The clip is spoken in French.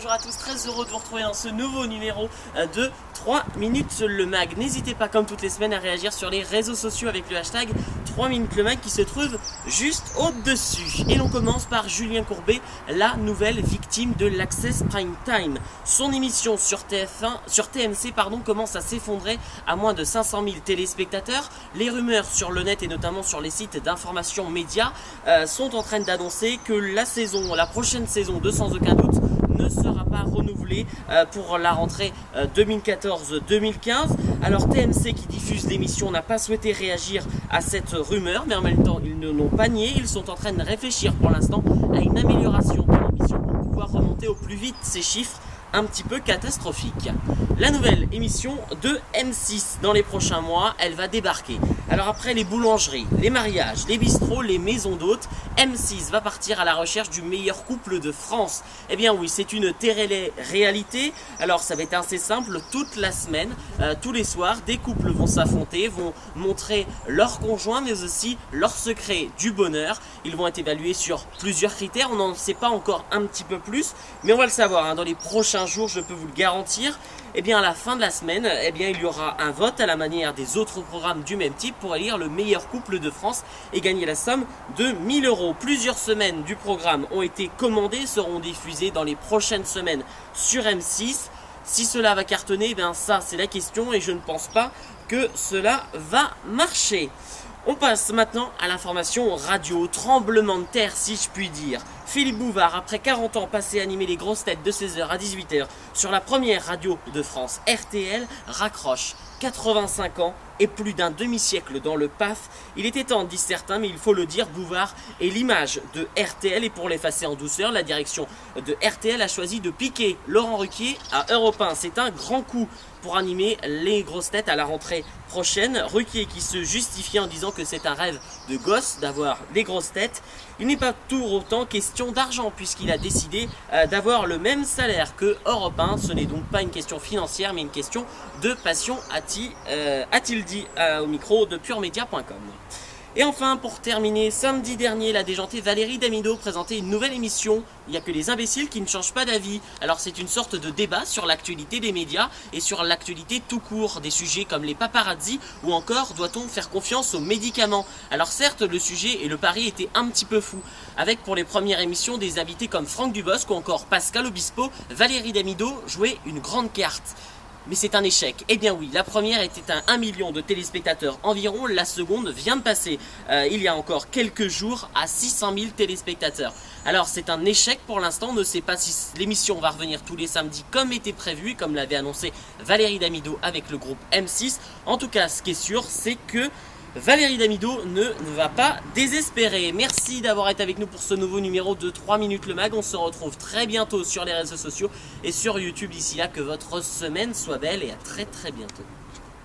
bonjour à tous, très heureux de vous retrouver dans ce nouveau numéro de 3 minutes le mag. N'hésitez pas comme toutes les semaines à réagir sur les réseaux sociaux avec le hashtag 3 minutes le mag qui se trouve juste au-dessus. Et l'on commence par Julien Courbet, la nouvelle victime de l'Access Prime Time. Son émission sur TMC commence à s'effondrer à moins de 500 000 téléspectateurs. Les rumeurs sur le net et notamment sur les sites d'information médias sont en train d'annoncer que la prochaine saison de Sans aucun doute ne sera pas renouvelée pour la rentrée 2014-2015. Alors TMC qui diffuse l'émission n'a pas souhaité réagir à cette rumeur, mais en même temps ils ne l'ont pas nié. Ils sont en train de réfléchir pour l'instant à une amélioration de l'émission pour pouvoir remonter au plus vite ces chiffres un petit peu catastrophique. La nouvelle émission de M6 dans les prochains mois, elle va débarquer. Alors après les boulangeries, les mariages, les bistrots, les maisons d'hôtes, M6 va partir à la recherche du meilleur couple de France. Eh bien oui, c'est une télé-réalité. Alors ça va être assez simple, toute la semaine, tous les soirs, des couples vont s'affronter, vont montrer leur conjoint mais aussi leur secret du bonheur. Ils vont être évalués sur plusieurs critères, on n'en sait pas encore un petit peu plus, mais on va le savoir dans les prochains jours, je peux vous le garantir. Eh bien à la fin de la semaine, eh bien, il y aura un vote à la manière des autres programmes du même type pour élire le meilleur couple de France et gagner la somme de 1000 €. Plusieurs semaines du programme ont été commandées, seront diffusées dans les prochaines semaines sur M6. Si cela va cartonner, eh bien ça c'est la question et je ne pense pas que cela va marcher. On passe maintenant à l'information radio, tremblement de terre si je puis dire. Philippe Bouvard, après 40 ans passés à animer les grosses têtes de 16h à 18h sur la première radio de France, RTL, raccroche. 85 ans et plus d'un demi-siècle dans le PAF. Il était temps, disent certains, mais il faut le dire, Bouvard est l'image de RTL et pour l'effacer en douceur, la direction de RTL a choisi de piquer Laurent Ruquier à Europe 1. C'est un grand coup pour animer les grosses têtes à la rentrée prochaine. Ruquier qui se justifie en disant que c'est un rêve de gosse d'avoir les grosses têtes. Il n'est pas pour autant question d'argent puisqu'il a décidé d'avoir le même salaire que Europe 1. Ce n'est donc pas une question financière mais une question de passion, a-t-il dit au micro de puremedia.com. Et enfin, pour terminer, samedi dernier, la déjantée Valérie Damido présentait une nouvelle émission. Il n'y a que les imbéciles qui ne changent pas d'avis. Alors c'est une sorte de débat sur l'actualité des médias et sur l'actualité tout court, des sujets comme les paparazzi ou encore doit-on faire confiance aux médicaments. Alors certes, le sujet et le pari étaient un petit peu fous, avec pour les premières émissions des invités comme Franck Dubosc ou encore Pascal Obispo, Valérie Damido jouait une grande carte. Mais c'est un échec. Eh bien oui, la première était à 1 million de téléspectateurs environ, la seconde vient de passer il y a encore quelques jours à 600 000 téléspectateurs. Alors c'est un échec pour l'instant, on ne sait pas si l'émission va revenir tous les samedis comme était prévu, comme l'avait annoncé Valérie Damido avec le groupe M6. En tout cas, ce qui est sûr, c'est que Valérie Damido ne va pas désespérer. Merci d'avoir été avec nous pour ce nouveau numéro de 3 minutes le mag. On se retrouve très bientôt sur les réseaux sociaux et sur YouTube. D'ici là, que votre semaine soit belle et à très bientôt.